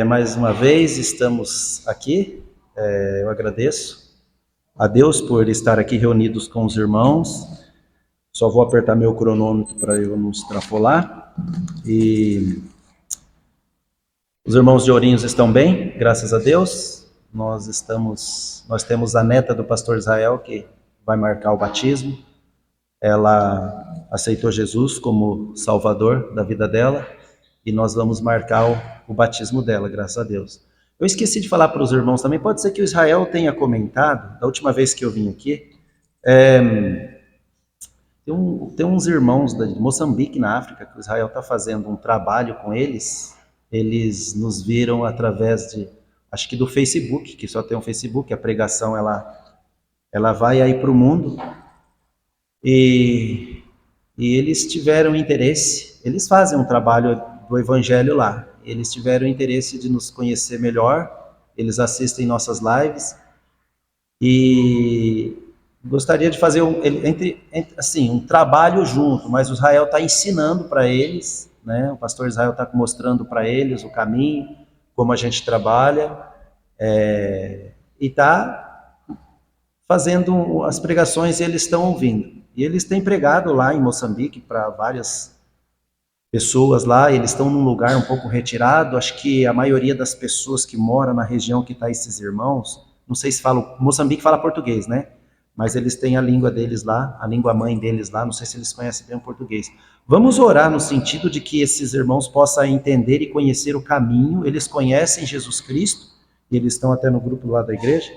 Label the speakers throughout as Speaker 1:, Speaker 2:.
Speaker 1: Mais uma vez estamos aqui. Eu agradeço a Deus por estar aqui reunidos com os irmãos. Só vou apertar meu cronômetro para eu não extrapolar. E os irmãos de Ourinhos estão bem, graças a Deus. Nós temos a neta do pastor Israel que vai marcar o batismo. Ela aceitou Jesus como Salvador da vida dela e nós vamos marcar o batismo dela, graças a Deus. Eu esqueci de falar para os irmãos também, pode ser que o Israel tenha comentado, da última vez que eu vim aqui, tem uns irmãos de Moçambique, na África, que o Israel está fazendo um trabalho com eles nos viram através acho que do Facebook, que só tem um Facebook, a pregação ela vai aí para o mundo, e eles tiveram interesse, eles fazem um trabalho do evangelho lá, eles tiveram interesse de nos conhecer melhor, eles assistem nossas lives, e gostaria de fazer um trabalho junto, mas o Israel está ensinando para eles, né? O pastor Israel está mostrando para eles o caminho, como a gente trabalha, e está fazendo as pregações, e eles estão ouvindo. E eles têm pregado lá em Moçambique para várias pessoas lá, eles estão num lugar um pouco retirado, acho que a maioria das pessoas que moram na região que está esses irmãos, não sei se falam, Moçambique fala português, né? Mas eles têm a língua deles lá, a língua mãe deles lá, não sei se eles conhecem bem o português. Vamos orar no sentido de que esses irmãos possam entender e conhecer o caminho, eles conhecem Jesus Cristo, e eles estão até no grupo lá da igreja,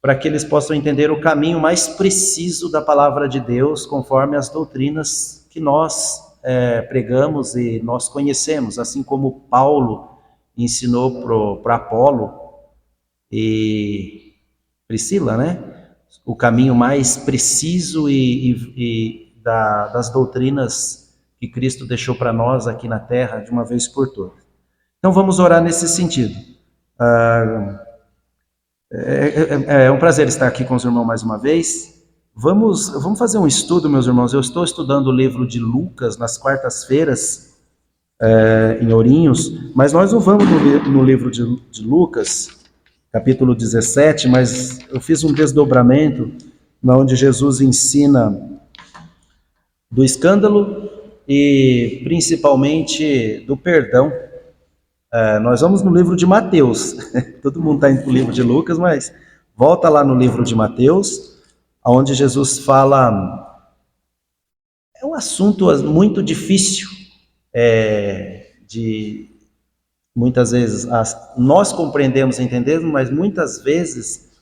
Speaker 1: para que eles possam entender o caminho mais preciso da palavra de Deus, conforme as doutrinas que nós pregamos e nós conhecemos, assim como Paulo ensinou para Apolo e Priscila, né? O caminho mais preciso das doutrinas que Cristo deixou para nós aqui na terra de uma vez por todas. Então vamos orar nesse sentido. É um prazer estar aqui com os irmãos mais uma vez. Vamos fazer um estudo, meus irmãos. Eu estou estudando o livro de Lucas nas quartas-feiras, em Ourinhos, mas nós não vamos no livro de Lucas, capítulo 17, mas eu fiz um desdobramento onde Jesus ensina do escândalo e principalmente do perdão. Nós vamos no livro de Mateus. Todo mundo está indo para o livro de Lucas, mas volta lá no livro de Mateus, onde Jesus fala. É um assunto muito difícil, de muitas vezes nós compreendemos, entendemos, mas muitas vezes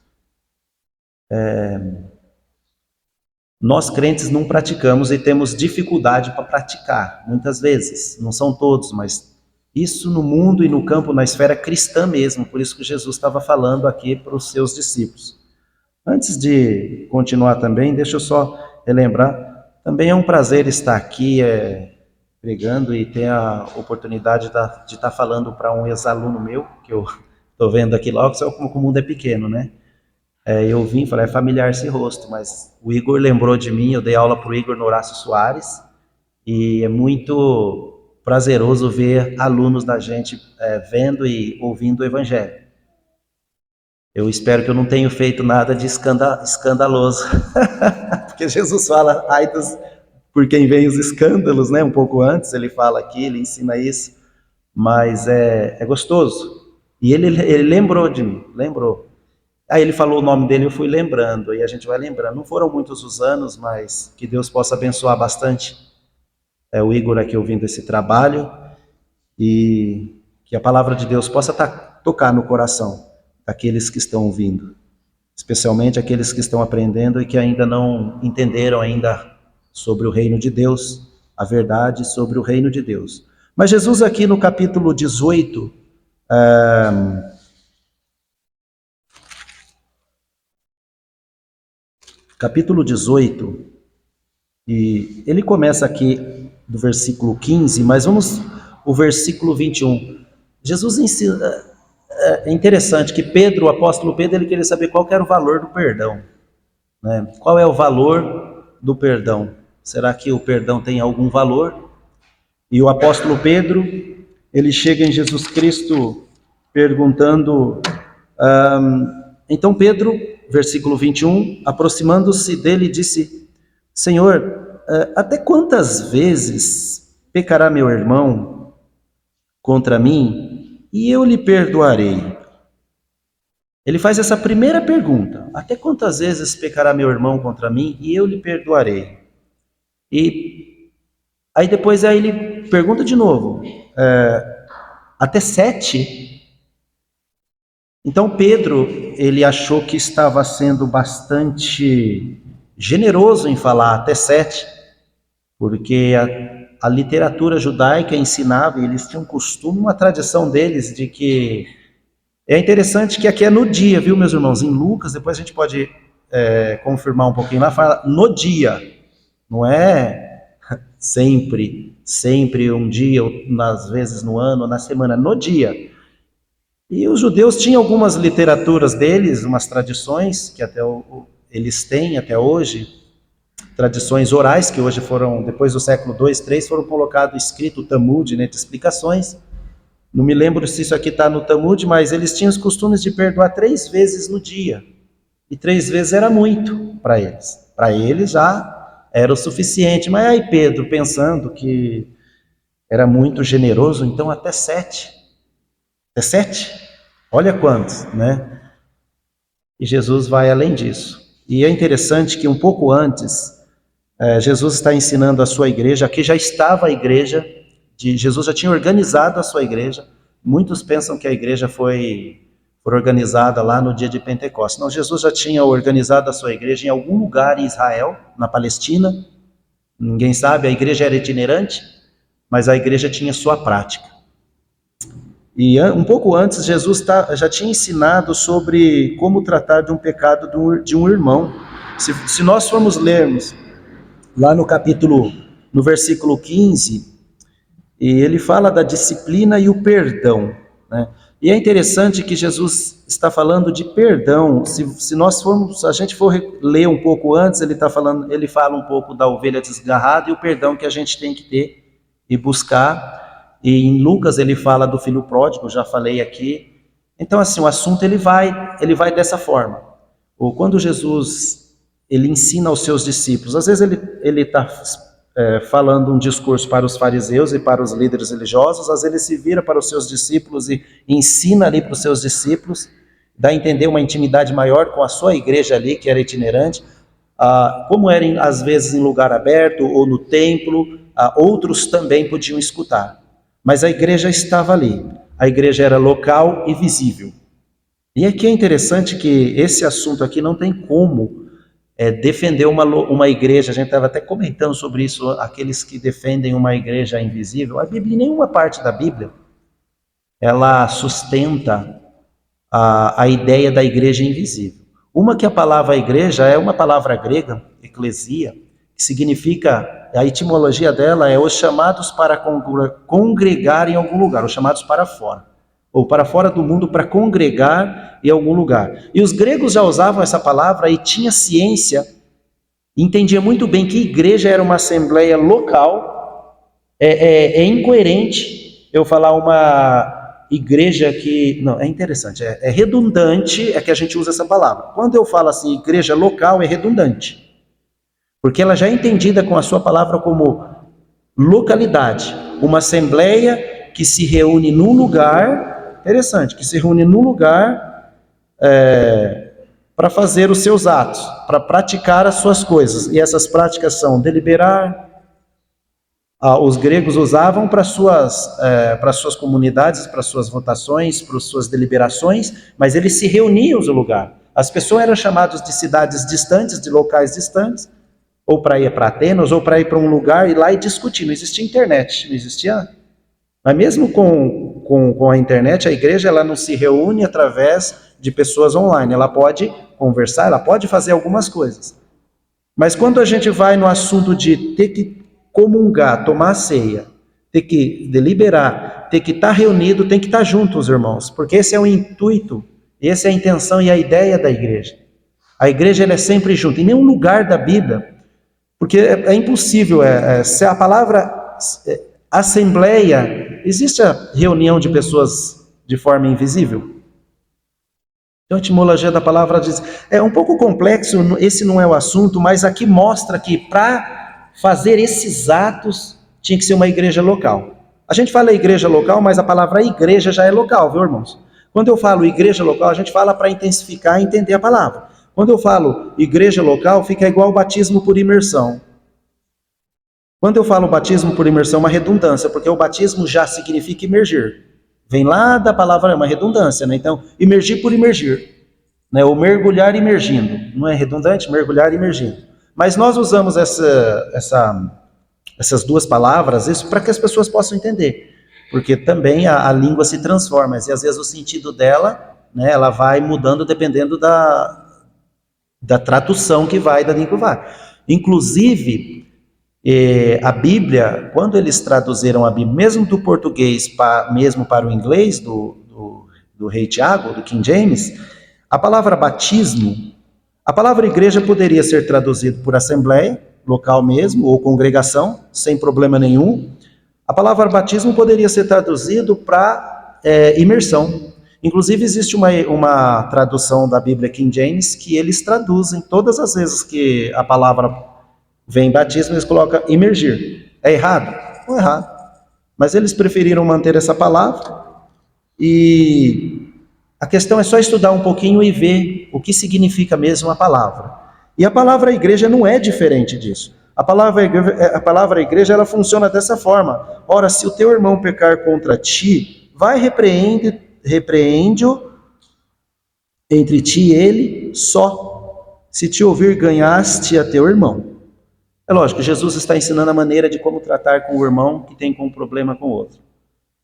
Speaker 1: nós crentes não praticamos e temos dificuldade para praticar. Muitas vezes, não são todos, mas isso no mundo e no campo, na esfera cristã mesmo, por isso que Jesus estava falando aqui para os seus discípulos. Antes de continuar também, deixa eu só relembrar, também é um prazer estar aqui pregando e ter a oportunidade de estar falando para um ex-aluno meu, que eu estou vendo aqui logo, só como o mundo é pequeno, né? Eu vim e falei, é familiar esse rosto, mas o Igor lembrou de mim, eu dei aula para o Igor no Horácio Soares, e é muito prazeroso ver alunos da gente vendo e ouvindo o Evangelho. Eu espero que eu não tenha feito nada de escandaloso, porque Jesus fala, ai por quem vem os escândalos, né? Um pouco antes ele fala aqui, ele ensina isso, mas é gostoso. E ele lembrou de mim, lembrou. Aí ele falou o nome dele, eu fui lembrando, e a gente vai lembrando. Não foram muitos os anos, mas que Deus possa abençoar bastante o Igor aqui ouvindo esse trabalho, e que a palavra de Deus possa tocar no coração daqueles que estão ouvindo, especialmente aqueles que estão aprendendo e que ainda não entenderam ainda sobre o reino de Deus, a verdade sobre o reino de Deus. Mas Jesus aqui no capítulo 18, e ele começa aqui do versículo 15, mas vamos o versículo 21. Jesus ensina, é interessante que Pedro, o apóstolo Pedro, ele queria saber qual que era o valor do perdão, né? Qual é o valor do perdão? Será que o perdão tem algum valor? E o apóstolo Pedro, ele chega em Jesus Cristo perguntando, então Pedro, versículo 21, aproximando-se dele, disse: Senhor, até quantas vezes pecará meu irmão contra mim e eu lhe perdoarei? Ele faz essa primeira pergunta: até quantas vezes pecará meu irmão contra mim e eu lhe perdoarei? E aí depois ele pergunta de novo: até 7? Então Pedro, ele achou que estava sendo bastante generoso em falar até 7, porque a literatura judaica ensinava, e eles tinham um costume, uma tradição deles, de que... É interessante que aqui é no dia, viu, meus irmãos? Em Lucas, depois a gente pode confirmar um pouquinho lá, fala no dia, não é sempre um dia, ou às vezes no ano, na semana, no dia. E os judeus tinham algumas literaturas deles, umas tradições que eles têm até hoje, tradições orais que hoje foram, depois do século II, III, foram colocados escrito o Talmud, né, de explicações. Não me lembro se isso aqui está no Talmud, mas eles tinham os costumes de perdoar 3 vezes no dia. E 3 vezes era muito para eles. Para eles já era o suficiente. Mas aí Pedro, pensando que era muito generoso, então até 7. Até 7? Olha quantos, né? E Jesus vai além disso. E é interessante que um pouco antes, Jesus está ensinando a sua igreja, aqui já estava a igreja, Jesus já tinha organizado a sua igreja. Muitos pensam que a igreja foi organizada lá no dia de Pentecostes. Não, Jesus já tinha organizado a sua igreja em algum lugar em Israel, na Palestina. Ninguém sabe, a igreja era itinerante, mas a igreja tinha sua prática. E um pouco antes, Jesus já tinha ensinado sobre como tratar de um pecado de um irmão. Se nós formos lermos lá no versículo 15, e ele fala da disciplina e o perdão, né? E é interessante que Jesus está falando de perdão. Se a gente for ler um pouco antes, ele fala um pouco da ovelha desgarrada e o perdão que a gente tem que ter e buscar. E em Lucas ele fala do filho pródigo, já falei aqui. Então assim, o assunto ele vai dessa forma. Ou quando Jesus ele ensina aos seus discípulos, às vezes ele está falando um discurso para os fariseus e para os líderes religiosos, às vezes ele se vira para os seus discípulos e ensina ali para os seus discípulos, dá a entender uma intimidade maior com a sua igreja ali, que era itinerante, como era às vezes em lugar aberto ou no templo, outros também podiam escutar. Mas a igreja estava ali, a igreja era local e visível. E aqui é interessante que esse assunto aqui não tem como defender uma igreja. A gente estava até comentando sobre isso, aqueles que defendem uma igreja invisível. A Bíblia, nenhuma parte da Bíblia, ela sustenta a ideia da igreja invisível. Uma que a palavra igreja é uma palavra grega, eclesia, que significa, a etimologia dela é os chamados para congregar em algum lugar, os chamados para fora, ou para fora do mundo para congregar em algum lugar. E os gregos já usavam essa palavra e tinha ciência, entendia muito bem que igreja era uma assembleia local. É incoerente eu falar uma igreja que... Não, é interessante, é redundante, é que a gente usa essa palavra. Quando eu falo assim, igreja local, é redundante, porque ela já é entendida com a sua palavra como localidade, uma assembleia que se reúne num lugar, interessante, que se reúne num lugar para fazer os seus atos, para praticar as suas coisas, e essas práticas são deliberar. Os gregos usavam para suas comunidades, para suas votações, para suas deliberações, mas eles se reuniam no lugar. As pessoas eram chamadas de cidades distantes, de locais distantes, ou para ir para Atenas, ou para ir para um lugar e lá e discutir. Não existia internet, não existia. Mas mesmo com a internet, a igreja ela não se reúne através de pessoas online. Ela pode conversar, ela pode fazer algumas coisas. Mas quando a gente vai no assunto de ter que comungar, tomar a ceia, ter que deliberar, ter que estar reunido, tem que estar junto, os irmãos, porque esse é o intuito, essa é a intenção e a ideia da igreja. A igreja ela é sempre junto, em nenhum lugar da Bíblia, porque é impossível, se a palavra, Assembleia, existe a reunião de pessoas de forma invisível? Então, a etimologia da palavra diz, é um pouco complexo, esse não é o assunto, mas aqui mostra que para fazer esses atos tinha que ser uma igreja local. A gente fala igreja local, mas a palavra igreja já é local, viu, irmãos? Quando eu falo igreja local, a gente fala para intensificar e entender a palavra. Quando eu falo igreja local, fica igual o batismo por imersão. Quando eu falo batismo por imersão, é uma redundância, porque o batismo já significa imergir. Vem lá da palavra, é uma redundância, né? Então, imergir por imergir, né? Ou mergulhar imergindo. Não é redundante? Mergulhar imergindo. Mas nós usamos essas duas palavras, isso para que as pessoas possam entender. Porque também a língua se transforma, e às vezes o sentido dela, né, ela vai mudando dependendo da tradução que vai, da língua que vai. Inclusive, a Bíblia, quando eles traduziram a Bíblia, mesmo do português mesmo para o inglês, do Rei Tiago, do King James, a palavra batismo, a palavra igreja poderia ser traduzida por assembleia, local mesmo, ou congregação, sem problema nenhum. A palavra batismo poderia ser traduzido para imersão. Inclusive existe uma tradução da Bíblia King James que eles traduzem todas as vezes que a palavra vem batismo, eles colocam imergir. É errado? Não é errado. Mas eles preferiram manter essa palavra e a questão é só estudar um pouquinho e ver o que significa mesmo a palavra. E a palavra igreja não é diferente disso. A palavra igreja ela funciona dessa forma. Ora, se o teu irmão pecar contra ti, vai repreende-o entre ti e ele só. Se te ouvir, ganhaste a teu irmão. É lógico, Jesus está ensinando a maneira de como tratar com o irmão que tem um problema com o outro.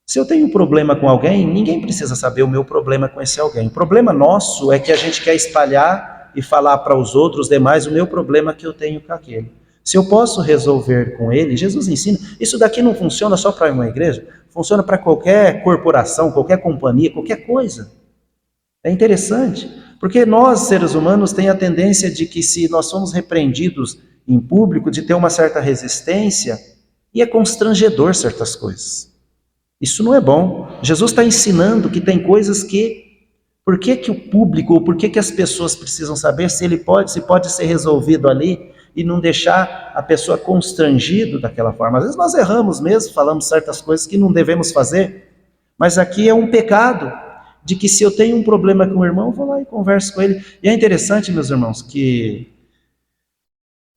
Speaker 1: Se eu tenho um problema com alguém, ninguém precisa saber o meu problema com esse alguém. O problema nosso é que a gente quer espalhar e falar para os outros demais o meu problema que eu tenho com aquele. Se eu posso resolver com ele, Jesus ensina, isso daqui não funciona só para uma igreja, funciona para qualquer corporação, qualquer companhia, qualquer coisa. É interessante, porque nós, seres humanos, temos a tendência de que se nós somos repreendidos em público, de ter uma certa resistência, e é constrangedor certas coisas. Isso não é bom. Jesus está ensinando que tem coisas que, por que o público, ou por que as pessoas precisam saber se pode ser resolvido ali e não deixar a pessoa constrangido daquela forma. Às vezes nós erramos mesmo, falamos certas coisas que não devemos fazer, mas aqui é um pecado, de que se eu tenho um problema com o irmão, eu vou lá e converso com ele. E é interessante, meus irmãos, que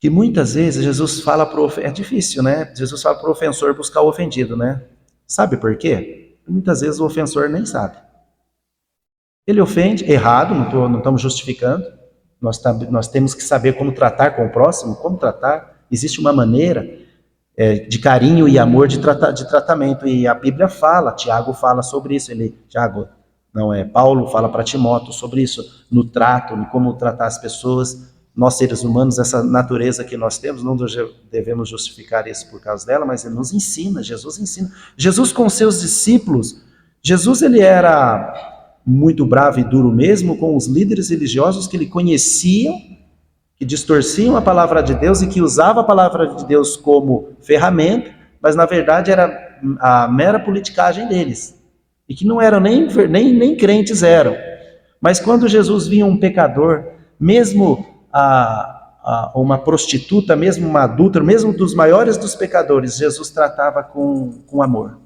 Speaker 1: muitas vezes Jesus fala para o ofensor, é difícil, né? Jesus fala para o ofensor buscar o ofendido, né? Sabe por quê? Muitas vezes o ofensor nem sabe. Ele ofende, errado, não estamos justificando. Nós temos que saber como tratar com o próximo, como tratar. Existe uma maneira de carinho e amor de tratamento. E a Bíblia fala, Tiago fala sobre isso. Paulo fala para Timóteo sobre isso, no trato, em como tratar as pessoas. Nós, seres humanos, essa natureza que nós temos, não devemos justificar isso por causa dela, mas ele nos ensina, Jesus ensina. Jesus com seus discípulos, Jesus ele era muito bravo e duro mesmo com os líderes religiosos que ele conheciam, que distorciam a palavra de Deus e que usavam a palavra de Deus como ferramenta, mas na verdade era a mera politicagem deles. E que não eram nem crentes eram. Mas quando Jesus via um pecador, mesmo uma prostituta, mesmo uma adúltera, mesmo dos maiores dos pecadores, Jesus tratava com amor.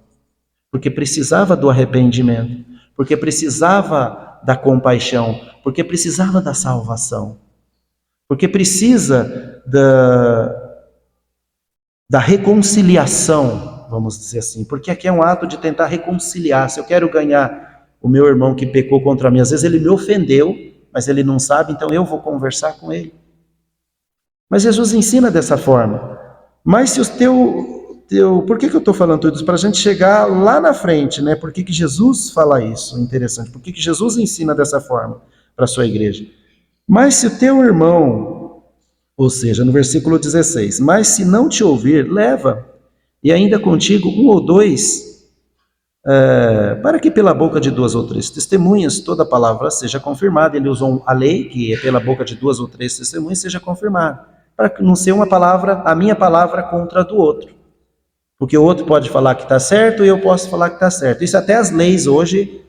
Speaker 1: Porque precisava do arrependimento, porque precisava da compaixão, porque precisava da salvação, porque precisa da reconciliação, vamos dizer assim, porque aqui é um ato de tentar reconciliar. Se eu quero ganhar o meu irmão que pecou contra mim, às vezes ele me ofendeu, mas ele não sabe, então eu vou conversar com ele. Mas Jesus ensina dessa forma. Mas se por que eu estou falando tudo isso? Para a gente chegar lá na frente, né? Por que Jesus fala isso? Interessante. Por que Jesus ensina dessa forma para a sua igreja? Mas se o teu irmão, ou seja, no versículo 16, mas se não te ouvir, leva, e ainda contigo um ou dois, para que pela boca de 2 ou 3 testemunhas toda a palavra seja confirmada. Ele usou a lei, que é pela boca de 2 ou 3 testemunhas, seja confirmada, para não ser a minha palavra contra a do outro. Porque o outro pode falar que está certo e eu posso falar que está certo. Isso até as leis hoje,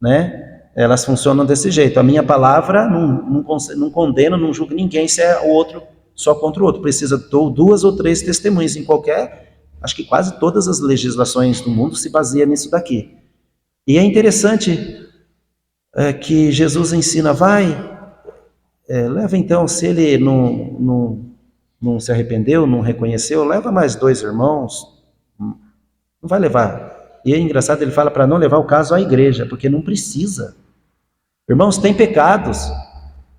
Speaker 1: né? Elas funcionam desse jeito. A minha palavra não condena, não julga ninguém se é o outro só contra o outro. Precisa de 2 ou 3 testemunhas em qualquer... Acho que quase todas as legislações do mundo se baseiam nisso daqui. E é interessante que Jesus ensina, leva então, se ele não se arrependeu, não reconheceu, leva mais 2 irmãos, não vai levar. E é engraçado, ele fala para não levar o caso à igreja, porque não precisa. Irmãos, tem pecados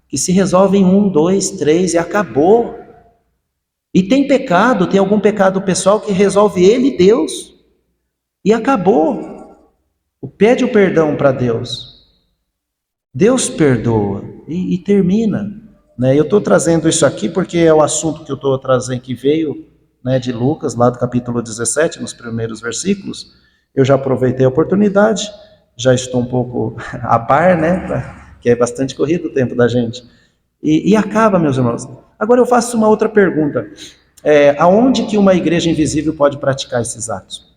Speaker 1: que se resolvem 1, 2, 3 e acabou. E tem algum pecado pessoal que resolve ele e Deus. E acabou. Pede o perdão para Deus. Deus perdoa e termina. Né? Eu estou trazendo isso aqui porque é o assunto que eu estou trazendo, que veio, né, de Lucas, lá do capítulo 17, nos primeiros versículos. Eu já aproveitei a oportunidade, já estou um pouco a par, né, que é bastante corrido o tempo da gente. E acaba, meus irmãos. Agora eu faço uma outra pergunta. Aonde que uma igreja invisível pode praticar esses atos?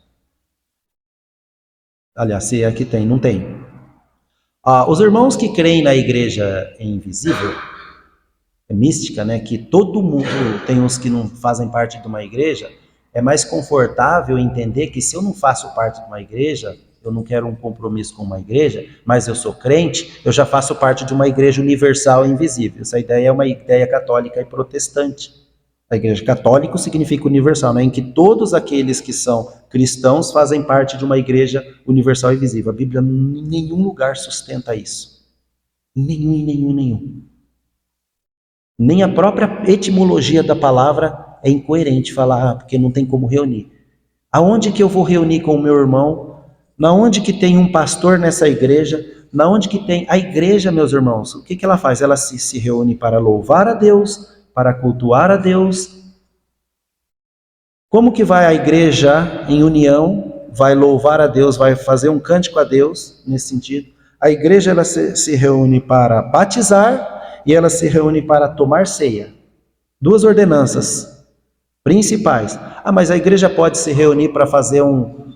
Speaker 1: Aliás, se aqui tem, não tem. Os irmãos que creem na igreja invisível, mística, né, que todo mundo, tem uns que não fazem parte de uma igreja, é mais confortável entender que se eu não faço parte de uma igreja, eu não quero um compromisso com uma igreja, mas eu sou crente, eu já faço parte de uma igreja universal e invisível. Essa ideia é uma ideia católica e protestante. A igreja católica significa universal, né, em que todos aqueles que são cristãos fazem parte de uma igreja universal e visível. A Bíblia em nenhum lugar sustenta isso. Nenhum. Nem a própria etimologia da palavra é incoerente falar, porque não tem como reunir. Aonde que eu vou reunir com o meu irmão? Na onde que tem um pastor nessa igreja? Na onde que tem a igreja, meus irmãos? O que ela faz? Ela se reúne para louvar a Deus, para cultuar a Deus. Como que vai a igreja em união? Vai louvar a Deus, vai fazer um cântico a Deus, nesse sentido. A igreja ela se reúne para batizar e ela se reúne para tomar ceia. 2 ordenanças principais. Mas a igreja pode se reunir para fazer um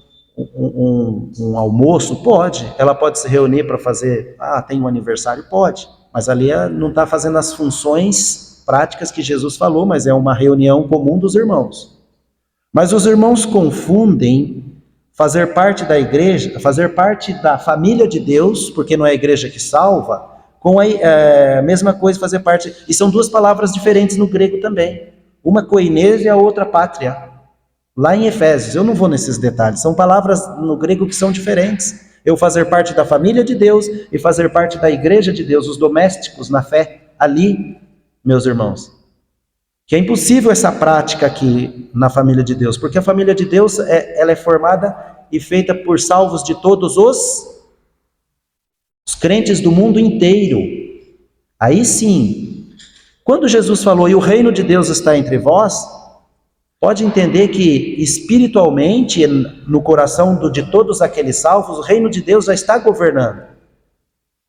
Speaker 1: almoço? Pode. Ela pode se reunir para fazer, tem um aniversário? Pode. Mas ali não está fazendo as funções práticas que Jesus falou, mas é uma reunião comum dos irmãos. Mas os irmãos confundem fazer parte da igreja, fazer parte da família de Deus, porque não é a igreja que salva, com a mesma coisa, fazer parte. E são 2 palavras diferentes no grego também. Uma koinês e a outra pátria. Lá em Efésios, eu não vou nesses detalhes, são palavras no grego que são diferentes. Eu fazer parte da família de Deus e fazer parte da igreja de Deus, os domésticos na fé, ali, meus irmãos. Que é impossível essa prática aqui na família de Deus, porque a família de Deus ela é formada e feita por salvos de todos os crentes do mundo inteiro. Aí sim, quando Jesus falou, e o reino de Deus está entre vós, pode entender que espiritualmente, no coração de todos aqueles salvos, o reino de Deus já está governando.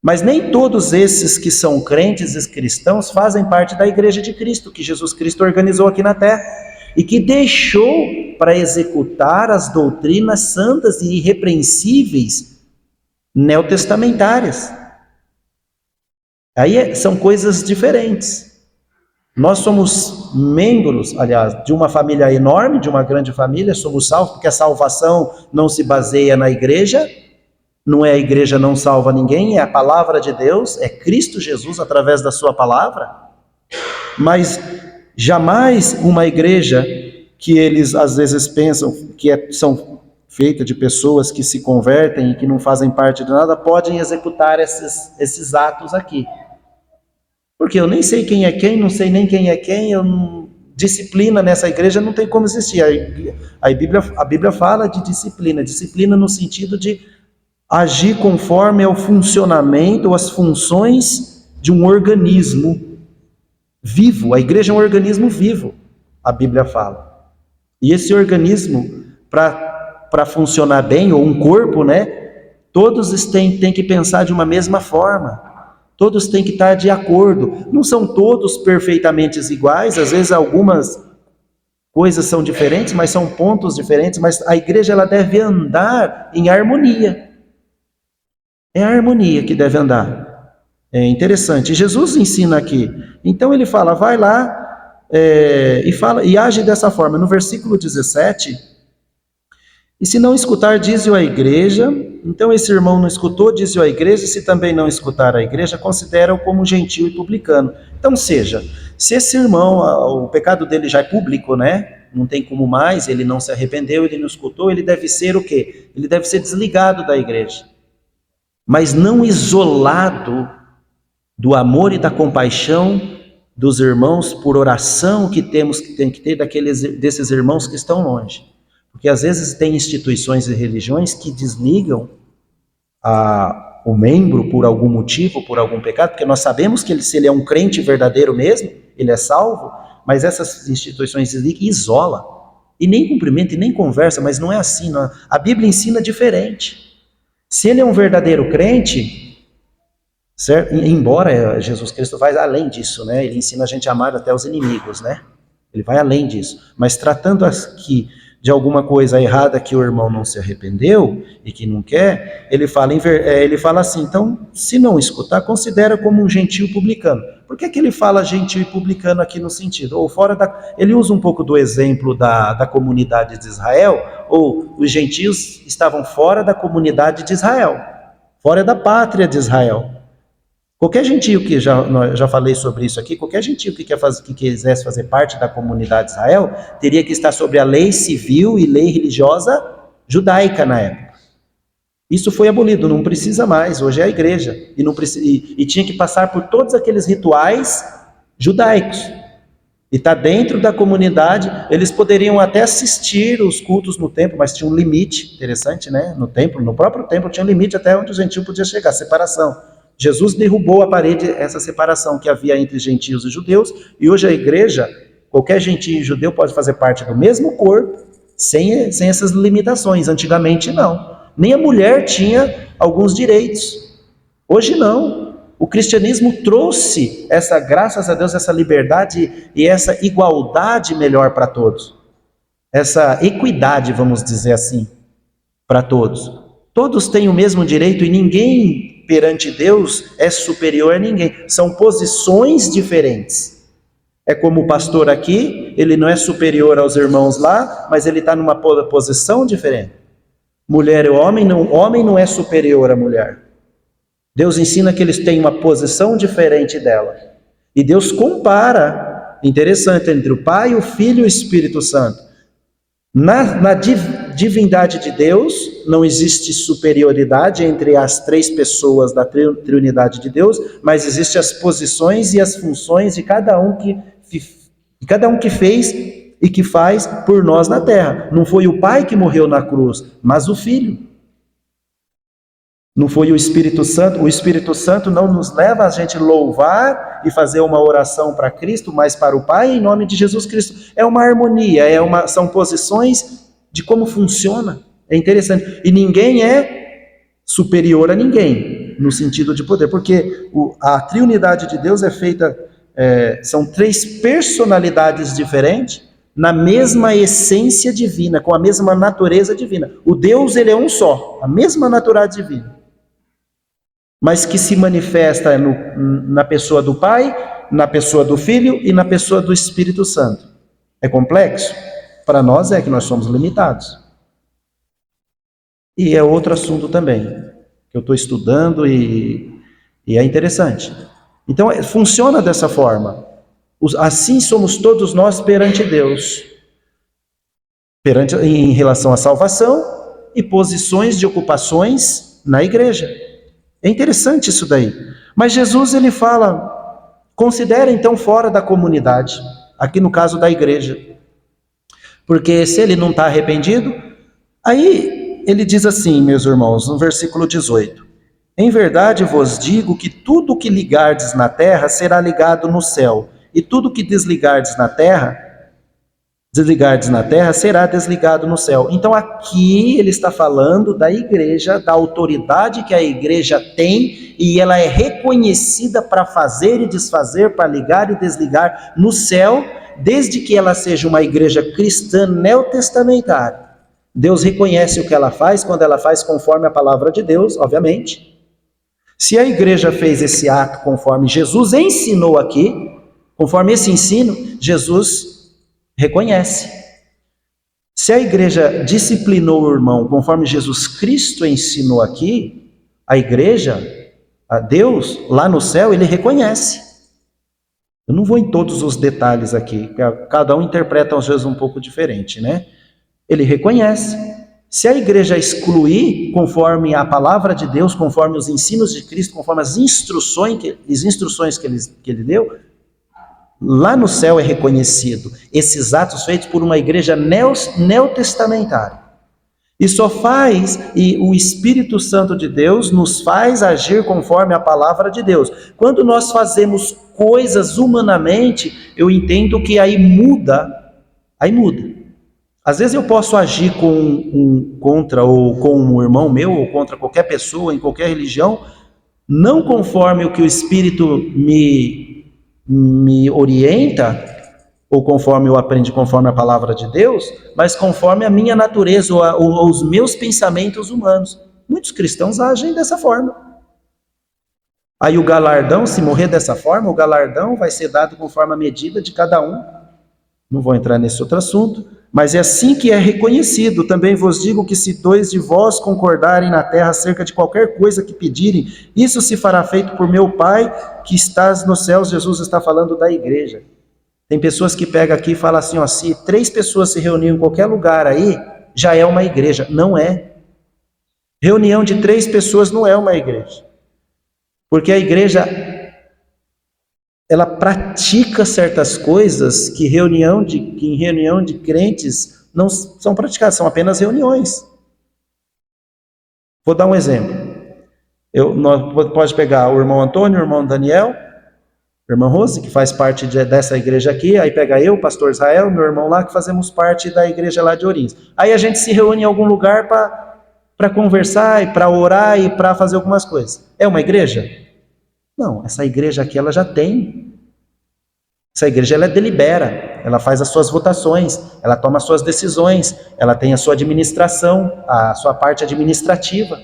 Speaker 1: Mas nem todos esses que são crentes e cristãos fazem parte da igreja de Cristo, que Jesus Cristo organizou aqui na terra, e que deixou para executar as doutrinas santas e irrepreensíveis neotestamentárias. Aí são coisas diferentes. Nós somos membros, aliás, de uma família enorme, de uma grande família, somos salvos, porque a salvação não se baseia na igreja, não é a igreja não salva ninguém, é a palavra de Deus, é Cristo Jesus através da sua palavra. Mas jamais uma igreja que eles às vezes pensam que são feita de pessoas que se convertem e que não fazem parte de nada, podem executar esses atos aqui. Porque eu nem sei quem é quem, não sei nem quem é quem, disciplina nessa igreja não tem como existir. A Bíblia fala de disciplina no sentido de agir conforme ao funcionamento ou as funções de um organismo vivo. A igreja é um organismo vivo, a Bíblia fala. E esse organismo, para funcionar bem, ou um corpo, né, todos têm que pensar de uma mesma forma. Todos têm que estar de acordo. Não são todos perfeitamente iguais, às vezes algumas Coisas são diferentes, mas são pontos diferentes, mas a igreja ela deve andar em harmonia. É a harmonia que deve andar. É interessante. Jesus ensina aqui. Então ele fala, vai lá e age dessa forma. No versículo 17, e se não escutar, dize-o à igreja. Então esse irmão não escutou, dize-o à igreja. Se também não escutar a igreja, considera-o como gentio e publicano. Então seja, se esse irmão, o pecado dele já é público, né? Não tem como mais, ele não se arrependeu, ele não escutou, ele deve ser o quê? Ele deve ser desligado da igreja. Mas não isolado do amor e da compaixão dos irmãos por oração que tem que ter desses irmãos que estão longe. Porque às vezes tem instituições e religiões que desligam o membro por algum motivo, por algum pecado, porque nós sabemos que se ele é um crente verdadeiro mesmo, ele é salvo, mas essas instituições desligam e isolam. E nem cumprimenta e nem conversa, mas não é assim. Não. A Bíblia ensina diferente. Se ele é um verdadeiro crente, certo? Embora Jesus Cristo vai além disso, né? Ele ensina a gente a amar até os inimigos, né? Ele vai além disso. Mas tratando aqui de alguma coisa errada que o irmão não se arrependeu e que não quer, ele fala assim, então, se não escutar, considera como um gentio publicano. Por que ele fala gentio e publicano aqui no sentido? Ou ele usa um pouco do exemplo da comunidade de Israel, ou os gentios estavam fora da comunidade de Israel, fora da pátria de Israel. Qualquer gentio que, já falei sobre isso aqui, qualquer gentio que quisesse fazer parte da comunidade de Israel, teria que estar sobre a lei civil e lei religiosa judaica na época. Isso foi abolido, não precisa mais, hoje é a igreja. E tinha que passar por todos aqueles rituais judaicos. E está dentro da comunidade, eles poderiam até assistir os cultos no templo, mas tinha um limite, interessante, né? No próprio templo tinha um limite até onde o gentio podia chegar, separação. Jesus derrubou a parede, essa separação que havia entre gentios e judeus, e hoje a igreja, qualquer gentio e judeu pode fazer parte do mesmo corpo, sem essas limitações. Antigamente não. Nem a mulher tinha alguns direitos. Hoje não. O cristianismo trouxe graças a Deus, essa liberdade e essa igualdade melhor para todos. Essa equidade, vamos dizer assim, para todos. Todos têm o mesmo direito e ninguém perante Deus é superior a ninguém. São posições diferentes. É como o pastor aqui, ele não é superior aos irmãos lá, mas ele está numa posição diferente. Mulher e homem não é superior à mulher. Deus ensina que eles têm uma posição diferente dela. E Deus compara, interessante, entre o Pai, o Filho e o Espírito Santo. Na divindade de Deus, não existe superioridade entre as três pessoas da Trindade de Deus, mas existem as posições e as funções de cada um que fez e que faz por nós na terra. Não foi o Pai que morreu na cruz, mas o Filho. Não foi o Espírito Santo. O Espírito Santo não nos leva a gente louvar e fazer uma oração para Cristo, mas para o Pai em nome de Jesus Cristo. É uma harmonia, são posições de como funciona. É interessante. E ninguém é superior a ninguém, no sentido de poder, porque a triunidade de Deus é feita, são três personalidades diferentes, na mesma essência divina, com a mesma natureza divina. O Deus, ele é um só, a mesma natureza divina, mas que se manifesta na pessoa do Pai, na pessoa do Filho e na pessoa do Espírito Santo. É complexo? Para nós que nós somos limitados. E é outro assunto também, que eu estou estudando e é interessante. Então, funciona dessa forma. Assim somos todos nós perante Deus. Em relação à salvação e posições de ocupações na igreja. É interessante isso daí. Mas Jesus, ele fala, considera então fora da comunidade, aqui no caso da igreja. Porque se ele não está arrependido, aí ele diz assim, meus irmãos, no versículo 18. Em verdade vos digo que tudo que ligardes na terra será ligado no céu, e tudo que desligardes na terra será desligado no céu. Então aqui ele está falando da igreja, da autoridade que a igreja tem, e ela é reconhecida para fazer e desfazer, para ligar e desligar no céu, desde que ela seja uma igreja cristã neotestamentária, Deus reconhece o que ela faz quando ela faz conforme a palavra de Deus, obviamente. Se a igreja fez esse ato conforme Jesus ensinou aqui, conforme esse ensino, Jesus reconhece. Se a igreja disciplinou o irmão conforme Jesus Cristo ensinou aqui, a igreja, a Deus, lá no céu, ele reconhece. Eu não vou em todos os detalhes aqui, cada um interpreta às vezes um pouco diferente, né? Ele reconhece. Se a igreja excluir, conforme a palavra de Deus, conforme os ensinos de Cristo, conforme as instruções que ele deu, lá no céu é reconhecido esses atos feitos por uma igreja neotestamentária. E só faz, e o Espírito Santo de Deus nos faz agir conforme a palavra de Deus. Quando nós fazemos coisas humanamente, eu entendo que aí muda. Às vezes eu posso agir contra ou com um irmão meu, ou contra qualquer pessoa, em qualquer religião, não conforme o que o Espírito me orienta, ou conforme eu aprendi, conforme a palavra de Deus, mas conforme a minha natureza, ou os meus pensamentos humanos. Muitos cristãos agem dessa forma. Aí o galardão, se morrer dessa forma, o galardão vai ser dado conforme a medida de cada um. Não vou entrar nesse outro assunto, mas é assim que é reconhecido. Também vos digo que se 2 de vós concordarem na terra acerca de qualquer coisa que pedirem, isso se fará feito por meu Pai que estás nos céus. Jesus está falando da igreja. Tem pessoas que pegam aqui e falam assim, ó, se 3 pessoas se reuniram em qualquer lugar aí, já é uma igreja. Não é. Reunião de 3 pessoas não é uma igreja. Porque a igreja, ela pratica certas coisas que em reunião de crentes não são praticadas, são apenas reuniões. Vou dar um exemplo. Pode pegar o irmão Antônio, o irmão Daniel, a irmã Rose, que faz parte dessa igreja aqui, aí pega eu, o pastor Israel, meu irmão lá, que fazemos parte da igreja lá de Ourinhos. Aí a gente se reúne em algum lugar para conversar, e para orar e para fazer algumas coisas. É uma igreja? Não, essa igreja aqui ela já tem. Essa igreja ela delibera, ela faz as suas votações, ela toma as suas decisões, ela tem a sua administração, a sua parte administrativa.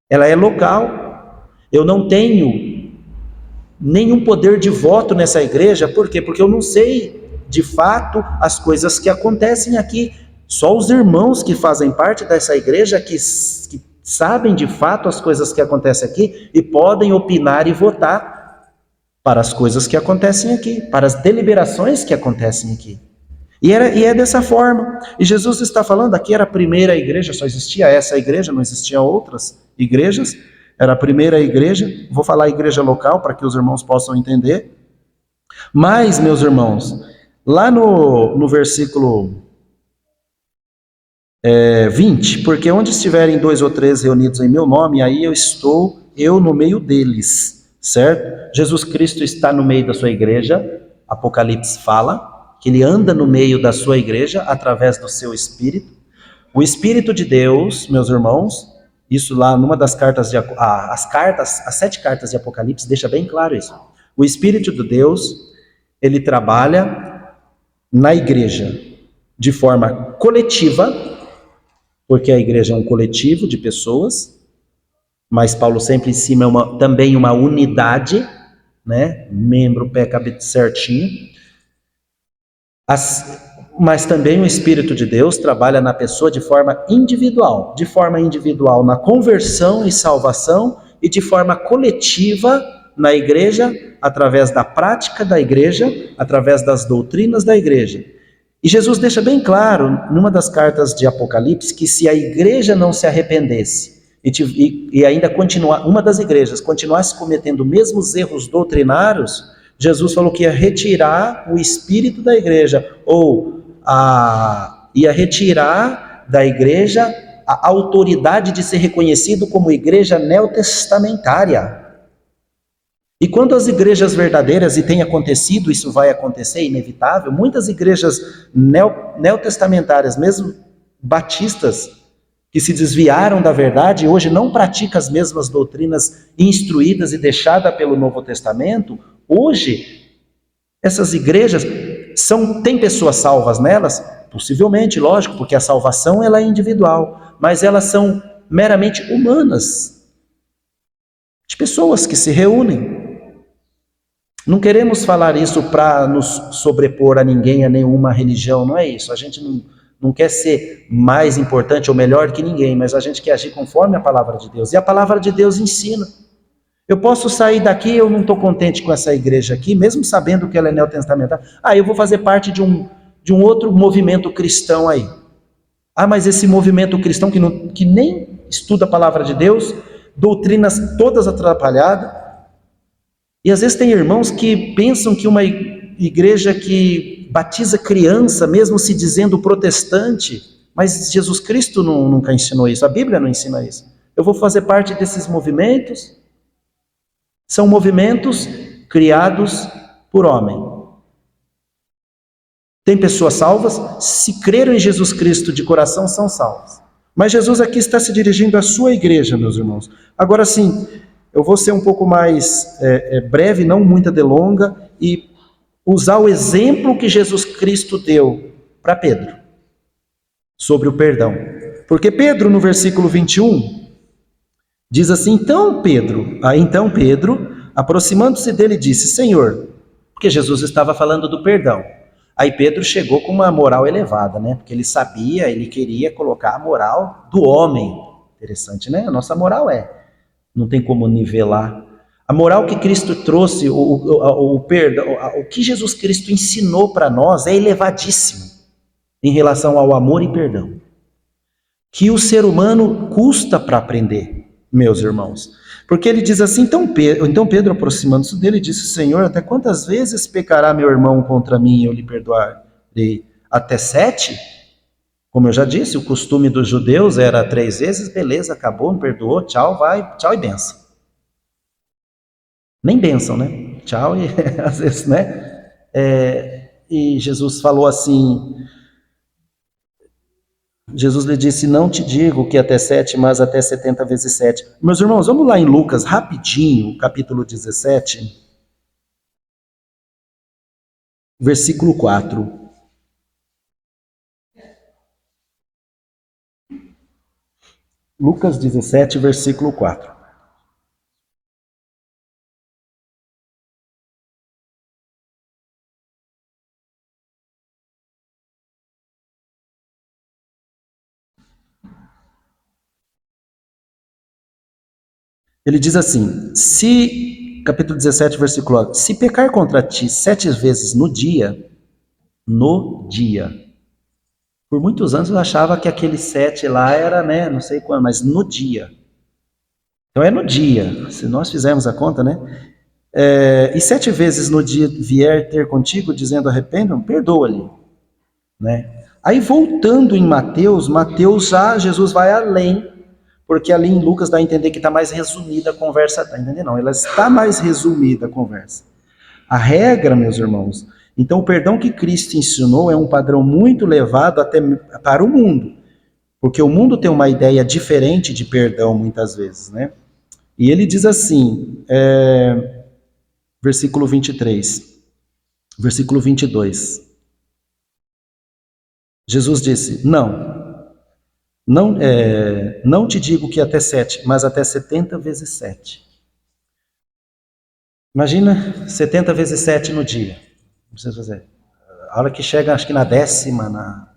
Speaker 1: Ela é local. Eu não tenho nenhum poder de voto nessa igreja, por quê? Porque eu não sei de fato as coisas que acontecem aqui. Só os irmãos que fazem parte dessa igreja que sabem de fato as coisas que acontecem aqui e podem opinar e votar para as coisas que acontecem aqui, para as deliberações que acontecem aqui. E é dessa forma. E Jesus está falando, aqui era a primeira igreja, só existia essa igreja, não existiam outras igrejas, era a primeira igreja. Vou falar igreja local para que os irmãos possam entender. Mas, meus irmãos, lá no versículo 20, porque onde estiverem 2 ou 3 reunidos em meu nome, aí estou eu no meio deles, certo? Jesus Cristo está no meio da sua igreja, Apocalipse fala que ele anda no meio da sua igreja através do seu Espírito. O Espírito de Deus, meus irmãos, isso lá numa das cartas, as 7 cartas de Apocalipse deixa bem claro isso. O Espírito de Deus, ele trabalha na igreja de forma coletiva, porque a igreja é um coletivo de pessoas, mas Paulo sempre ensina também uma unidade, né? Membro, pé, cabeça certinho. Mas também o Espírito de Deus trabalha na pessoa de forma individual na conversão e salvação, e de forma coletiva na igreja, através da prática da igreja, através das doutrinas da igreja. E Jesus deixa bem claro, numa das cartas de Apocalipse, que se a igreja não se arrependesse e ainda uma das igrejas continuasse cometendo mesmos erros doutrinários, Jesus falou que ia retirar o espírito da igreja, ou ia retirar da igreja a autoridade de ser reconhecido como igreja neotestamentária. E quando as igrejas verdadeiras, e tem acontecido, isso vai acontecer, é inevitável, muitas igrejas neotestamentárias, mesmo batistas, que se desviaram da verdade e hoje não praticam as mesmas doutrinas instruídas e deixadas pelo Novo Testamento, hoje Essas igrejas tem pessoas salvas nelas? Possivelmente, lógico, porque a salvação ela é individual, mas elas são meramente humanas, de pessoas que se reúnem. Não queremos falar isso para nos sobrepor a ninguém, a nenhuma religião, não é isso. A gente não quer ser mais importante ou melhor que ninguém, mas a gente quer agir conforme a palavra de Deus. E a palavra de Deus ensina. Eu posso sair daqui, eu não estou contente com essa igreja aqui, mesmo sabendo que ela é neotestamentária. Eu vou fazer parte de um outro movimento cristão aí. Mas esse movimento cristão que nem estuda a palavra de Deus, doutrinas todas atrapalhadas. E às vezes tem irmãos que pensam que uma igreja que batiza criança, mesmo se dizendo protestante, mas Jesus Cristo nunca ensinou isso, a Bíblia não ensina isso. Eu vou fazer parte desses movimentos. São movimentos criados por homem. Tem pessoas salvas, se creram em Jesus Cristo de coração, são salvas. Mas Jesus aqui está se dirigindo à sua igreja, meus irmãos. Agora sim, eu vou ser um pouco mais breve, não muita delonga, e usar o exemplo que Jesus Cristo deu para Pedro, sobre o perdão. Porque Pedro, no versículo 21, diz assim, então Pedro, aproximando-se dele, disse, Senhor, porque Jesus estava falando do perdão. Aí Pedro chegou com uma moral elevada, né? Porque ele queria colocar a moral do homem. Interessante, né? A nossa moral não tem como nivelar. A moral que Cristo trouxe, o perdão, o que Jesus Cristo ensinou para nós é elevadíssimo em relação ao amor e perdão. Que o ser humano custa para aprender, meus irmãos. Porque ele diz assim, então Pedro, aproximando-se dele, disse, Senhor, até quantas vezes pecará meu irmão contra mim e eu lhe perdoarei? Até 7? Como eu já disse, o costume dos judeus era 3 vezes, beleza, acabou, me perdoou, tchau, vai, tchau e benção. Nem benção, né? Tchau e às vezes, né? E Jesus falou assim, Jesus lhe disse, não te digo que até 7, mas até 70 vezes 7. Meus irmãos, vamos lá em Lucas, rapidinho, capítulo 17, versículo 4. Lucas 17, versículo 4. Ele diz assim, capítulo 17, versículo 4, se pecar contra ti 7 vezes no dia, por muitos anos eu achava que aquele 7 lá era, né, não sei quando, mas no dia. Então é no dia, se nós fizermos a conta, né? E 7 vezes no dia vier ter contigo, dizendo arrependam, perdoa-lhe, né? Aí voltando em Mateus já Jesus vai além, porque ali em Lucas dá a entender que está mais resumida a conversa, tá entendendo? Não, ela está mais resumida a conversa. A regra, meus irmãos, então o perdão que Cristo ensinou é um padrão muito elevado até para o mundo, porque o mundo tem uma ideia diferente de perdão muitas vezes, né? E ele diz assim, versículo 23, versículo 22. Jesus disse, não te digo que até 7, mas até 70 vezes 7. Imagina 70 vezes 7 no dia. Não precisa fazer. A hora que chega, acho que na 10ª,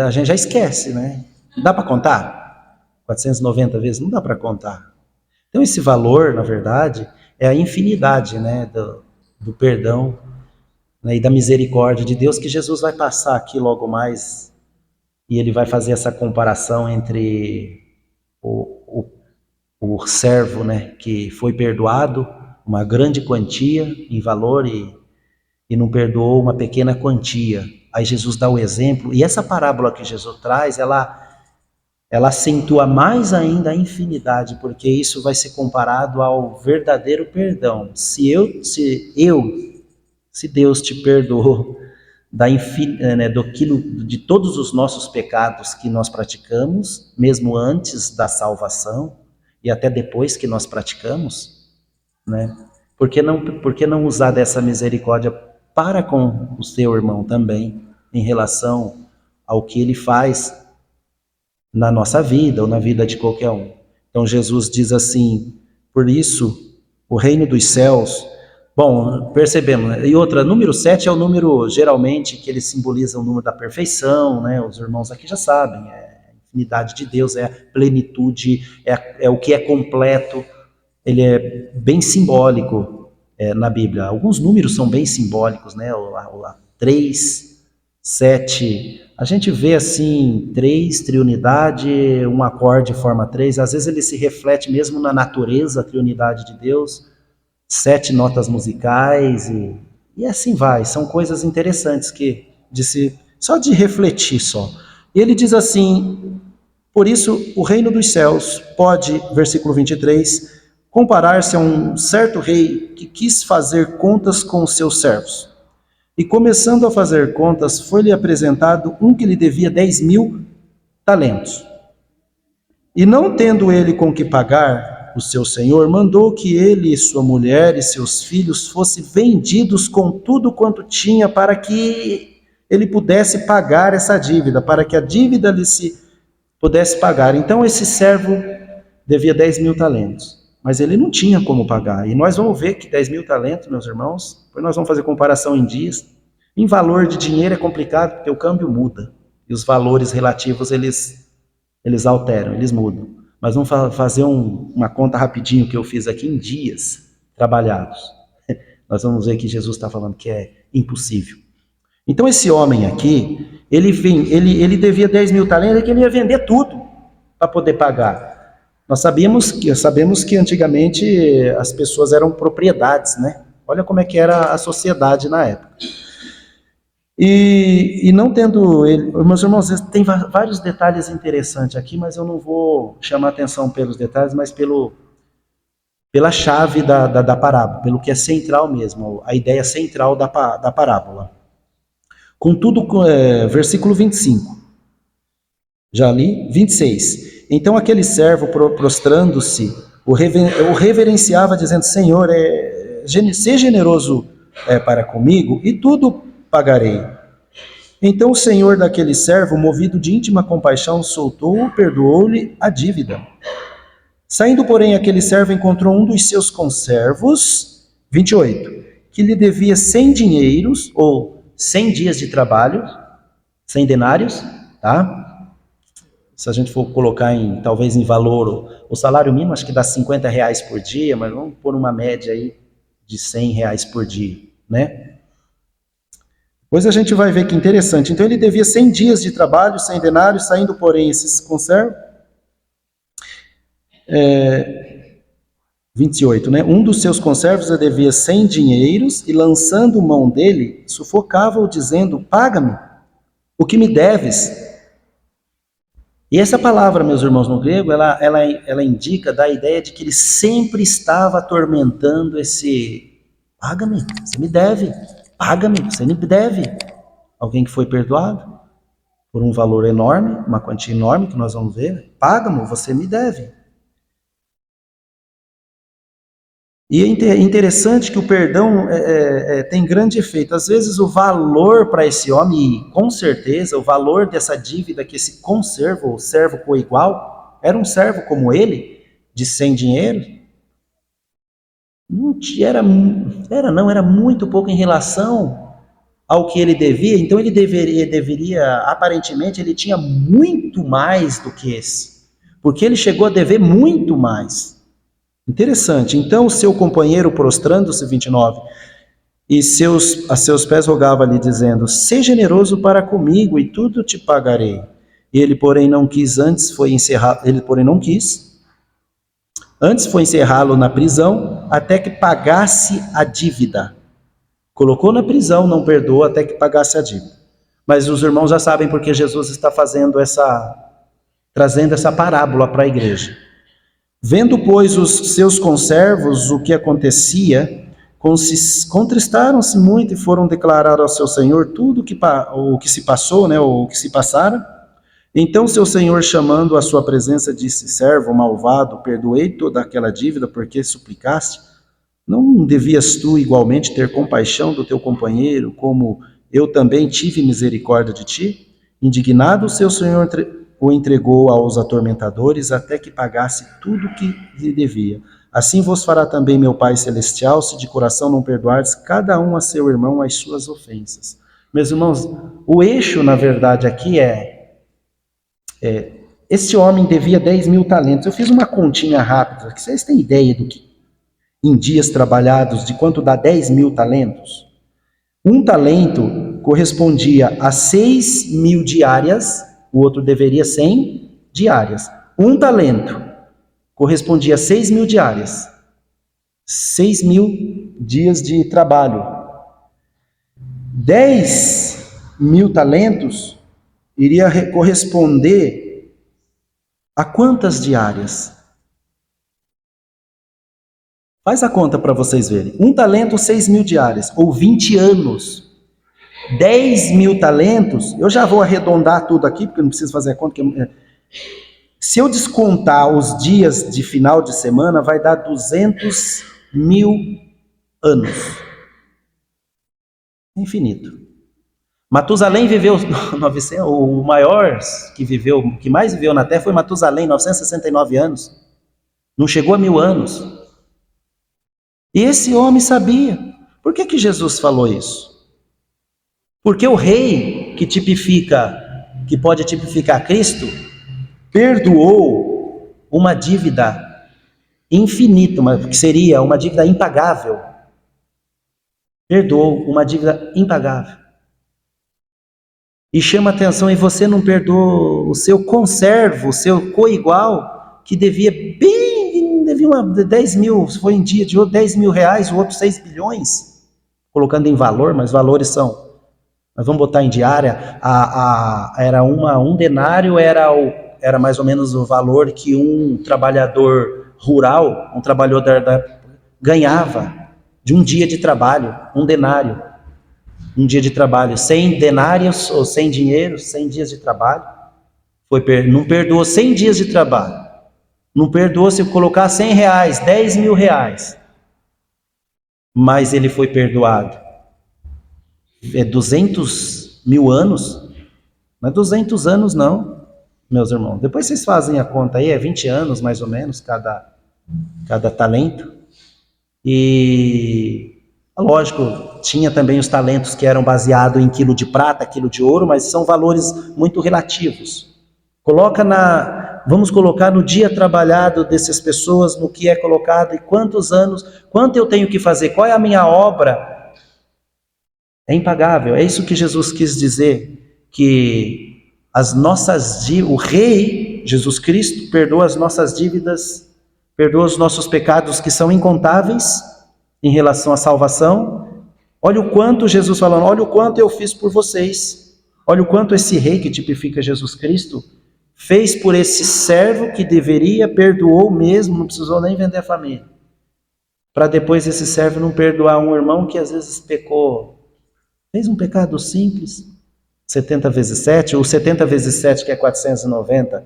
Speaker 1: a gente já esquece, né? Dá para contar? 490 vezes? Não dá para contar. Então esse valor, na verdade, é a infinidade, né, do perdão, né, e da misericórdia de Deus que Jesus vai passar aqui logo mais. E ele vai fazer essa comparação entre o servo, né, que foi perdoado uma grande quantia em valor e não perdoou uma pequena quantia. Aí Jesus dá o exemplo, e essa parábola que Jesus traz, ela acentua mais ainda a infinidade, porque isso vai ser comparado ao verdadeiro perdão. Se Deus te perdoou de todos os nossos pecados que nós praticamos, mesmo antes da salvação e até depois que nós praticamos, né? Por que não usar dessa misericórdia para com o seu irmão também, em relação ao que ele faz na nossa vida ou na vida de qualquer um. Então Jesus diz assim, por isso, o reino dos céus... Bom, percebemos, né? E outra, número 7 é o número, geralmente, que ele simboliza o número da perfeição, né? Os irmãos aqui já sabem, é a infinidade de Deus, é a plenitude, é o que é completo. Ele é bem simbólico na Bíblia. Alguns números são bem simbólicos, né? O 3, 7, a gente vê assim, 3, triunidade, um acorde forma 3, às vezes ele se reflete mesmo na natureza, a triunidade de Deus, 7 notas musicais e assim vai. São coisas interessantes que só de refletir só. E ele diz assim, por isso o reino dos céus pode, versículo 23, comparar-se a um certo rei que quis fazer contas com os seus servos. E começando a fazer contas, foi-lhe apresentado um que lhe devia 10.000 talentos. E não tendo ele com que pagar, o seu senhor mandou que ele e sua mulher e seus filhos fossem vendidos com tudo quanto tinha para que ele pudesse pagar essa dívida, para que a dívida lhe se pudesse pagar. Então esse servo devia 10.000 talentos, mas ele não tinha como pagar. E nós vamos ver que 10.000 talentos, meus irmãos, depois nós vamos fazer comparação em dias. Em valor de dinheiro é complicado, porque o câmbio muda, e os valores relativos eles alteram, eles mudam. Mas vamos fazer uma conta rapidinho que eu fiz aqui em dias trabalhados. Nós vamos ver que Jesus está falando que é impossível. Então esse homem aqui, ele devia 10.000 talentos, que ele ia vender tudo para poder pagar. Nós sabemos que antigamente as pessoas eram propriedades, né? Olha como é que era a sociedade na época. E não tendo ele, meus irmãos, tem vários detalhes interessantes aqui, mas eu não vou chamar atenção pelos detalhes, mas pela chave da parábola, pelo que é central mesmo, a ideia central da parábola. Contudo, versículo 25, já li, 26. Então aquele servo, prostrando-se, o reverenciava, dizendo, Senhor, seja generoso para comigo, e tudo pagarei. Então o senhor daquele servo, movido de íntima compaixão, soltou-o, perdoou-lhe a dívida. Saindo, porém, aquele servo encontrou um dos seus conservos, 28, que lhe devia 100 dinheiros, ou 100 dias de trabalho, 100 denários, tá? Se a gente for colocar talvez em valor, o salário mínimo acho que dá R$50 por dia, mas vamos pôr uma média aí de R$100 por dia, né? Pois a gente vai ver que interessante. Então ele devia 100 dias de trabalho, 100 denários, saindo, porém, esses conservos. 28, né? Um dos seus conservos lhe devia 100 dinheiros e, lançando mão dele, sufocava-o, dizendo, paga-me o que me deves. E essa palavra, meus irmãos, no grego, ela indica da ideia de que ele sempre estava atormentando paga-me, você me deve. Paga-me, você me deve. Alguém que foi perdoado por um valor enorme, uma quantia enorme, que nós vamos ver. Paga-me, você me deve. E é interessante que o perdão tem grande efeito. Às vezes o valor para esse homem, e com certeza o valor dessa dívida que esse conservo, o servo coigual, era um servo como ele, de 100 dinheiros, era muito pouco em relação ao que ele devia. Então ele deveria, aparentemente, ele tinha muito mais do que esse, porque ele chegou a dever muito mais. Interessante. Então o seu companheiro, prostrando-se, 29, e a seus pés rogava-lhe, dizendo, seja generoso para comigo e tudo te pagarei. Ele, porém, não quis, antes foi encerrá-lo na prisão até que pagasse a dívida. Colocou na prisão, não perdoou até que pagasse a dívida. Mas os irmãos já sabem porque Jesus está trazendo essa parábola para a igreja. Vendo, pois, os seus conservos o que acontecia, contristaram-se muito e foram declarar ao seu senhor tudo o que se passou, né, o que se passara. Então seu senhor, chamando à sua presença, disse, servo malvado, perdoei toda aquela dívida porque suplicaste. Não devias tu igualmente ter compaixão do teu companheiro, como eu também tive misericórdia de ti? Indignado, o seu senhor o entregou aos atormentadores até que pagasse tudo o que lhe devia. Assim vos fará também meu Pai Celestial, se de coração não perdoardes cada um a seu irmão as suas ofensas. Meus irmãos, o eixo, na verdade, aqui este homem devia 10 mil talentos. Eu fiz uma continha rápida, que vocês têm ideia do que em dias trabalhados, de quanto dá 10 mil talentos? Um talento correspondia a 6 mil diárias, o outro deveria 100 diárias. Um talento correspondia a 6 mil diárias, 6 mil dias de trabalho. 10 mil talentos iria corresponder a quantas diárias? Faz a conta para vocês verem. Um talento, 6 mil diárias, ou 20 anos. 10 mil talentos, eu já vou arredondar tudo aqui, porque eu não preciso fazer a conta. Se eu descontar os dias de final de semana, vai dar 200 mil anos. Infinito. Matusalém viveu 900, o maior que viveu, que mais viveu na Terra foi Matusalém, 969 anos. Não chegou a 1000 anos. E esse homem sabia. Por que Jesus falou isso? Porque o rei que pode tipificar Cristo, perdoou uma dívida infinita, que seria uma dívida impagável. Perdoou uma dívida impagável. E chama atenção, e você não perdoou o seu conservo, o seu coigual, que devia 10 mil, se foi em dia de outro, 10 mil reais, o outro 6 bilhões, colocando em valor, mas valores são, nós vamos botar em diária, um denário era mais ou menos o valor que um trabalhador rural, um trabalhador ganhava de um dia de trabalho, um denário, um dia de trabalho, 100 denários, ou 100 dinheiros, 100 dias de trabalho, não perdoou 100 dias de trabalho, não perdoou se colocar 100 reais, 10 mil reais, mas ele foi perdoado. 200 mil anos, não é 200 anos não, meus irmãos. Depois vocês fazem a conta aí, é 20 anos mais ou menos cada talento. E, lógico, tinha também os talentos que eram baseados em quilo de prata, quilo de ouro, mas são valores muito relativos. Vamos colocar no dia trabalhado dessas pessoas, no que é colocado, e quantos anos, quanto eu tenho que fazer, qual é a minha obra. É impagável. É isso que Jesus quis dizer, que o Rei Jesus Cristo perdoa as nossas dívidas, perdoa os nossos pecados que são incontáveis em relação à salvação. Olha o quanto Jesus falando, olha o quanto eu fiz por vocês. Olha o quanto esse Rei que tipifica Jesus Cristo fez por esse servo que deveria, perdoou mesmo, não precisou nem vender a família. Para depois esse servo não perdoar um irmão que às vezes pecou, fez um pecado simples, 70 vezes 7, ou 70 vezes 7 que é 490.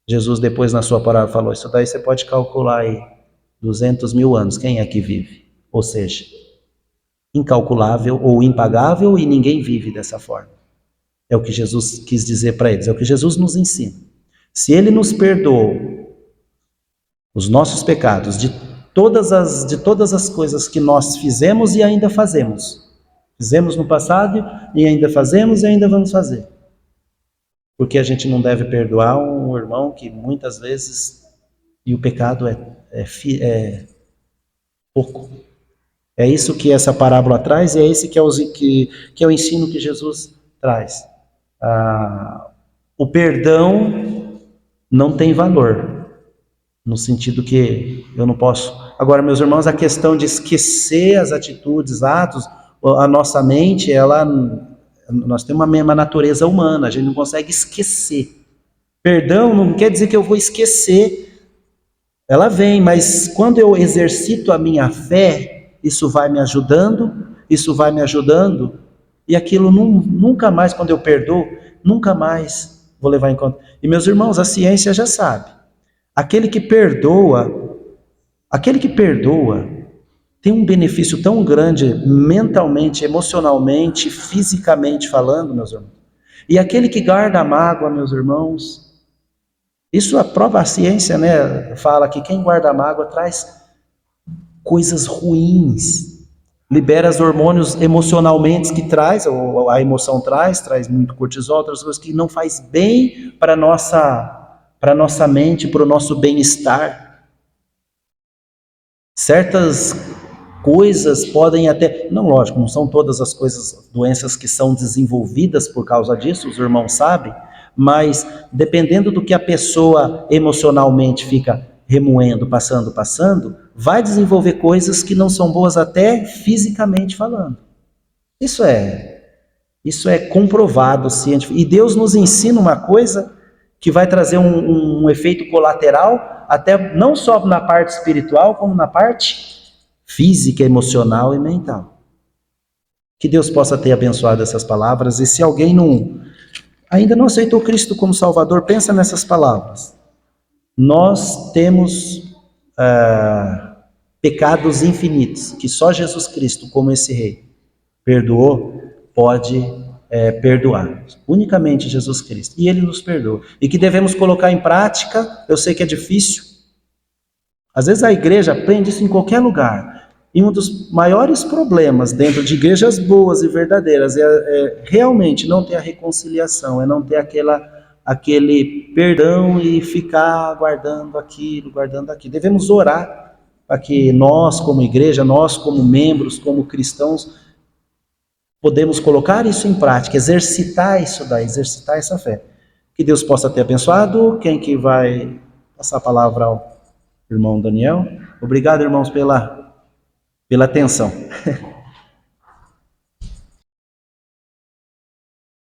Speaker 1: Jesus depois na sua palavra falou, isso daí você pode calcular aí, 200 mil anos, quem é que vive? Ou seja, incalculável ou impagável, e ninguém vive dessa forma. É o que Jesus quis dizer para eles, é o que Jesus nos ensina. Se Ele nos perdoou os nossos pecados, de todas as coisas que nós fizemos e ainda fazemos, fizemos no passado e ainda fazemos e ainda vamos fazer. Porque a gente não deve perdoar um irmão que muitas vezes, e o pecado é pouco. É isso que essa parábola traz, e é esse que é o ensino que Jesus traz. O perdão não tem valor, no sentido que eu não posso... Agora, meus irmãos, a questão de esquecer as atitudes, atos, a nossa mente, nós temos uma mesma natureza humana, a gente não consegue esquecer. Perdão não quer dizer que eu vou esquecer. Ela vem, mas quando eu exercito a minha fé, isso vai me ajudando, e aquilo nunca mais, quando eu perdoo, nunca mais vou levar em conta. E meus irmãos, a ciência já sabe. Aquele que perdoa, tem um benefício tão grande mentalmente, emocionalmente, fisicamente falando, meus irmãos. E aquele que guarda a mágoa, meus irmãos, isso a prova, a ciência, né, fala que quem guarda a mágoa traz coisas ruins, libera os hormônios emocionalmente que traz, ou a emoção traz muito cortisol, outras coisas que não faz bem para nossa mente, para o nosso bem-estar. Certas coisas podem até, não, lógico, não são todas as coisas, doenças que são desenvolvidas por causa disso, os irmãos sabem, mas dependendo do que a pessoa emocionalmente fica remoendo, passando, vai desenvolver coisas que não são boas até fisicamente falando. Isso é comprovado cientificamente. E Deus nos ensina uma coisa que vai trazer um efeito colateral, até não só na parte espiritual, como na parte física, emocional e mental. Que Deus possa ter abençoado essas palavras, e se alguém ainda não aceitou Cristo como Salvador, pensa nessas palavras. Nós temos pecados infinitos, que só Jesus Cristo, como esse rei, perdoou, pode perdoar. Unicamente Jesus Cristo. E Ele nos perdoa. E que devemos colocar em prática, eu sei que é difícil. Às vezes a igreja aprende isso em qualquer lugar. E um dos maiores problemas dentro de igrejas boas e verdadeiras é realmente não ter a reconciliação, é não ter aquele perdão e ficar guardando aquilo. Devemos orar para que nós, como igreja, nós como membros, como cristãos, podemos colocar isso em prática, exercitar isso daí, exercitar essa fé. Que Deus possa ter abençoado. Quem que vai passar a palavra ao irmão Daniel? Obrigado, irmãos, pela atenção.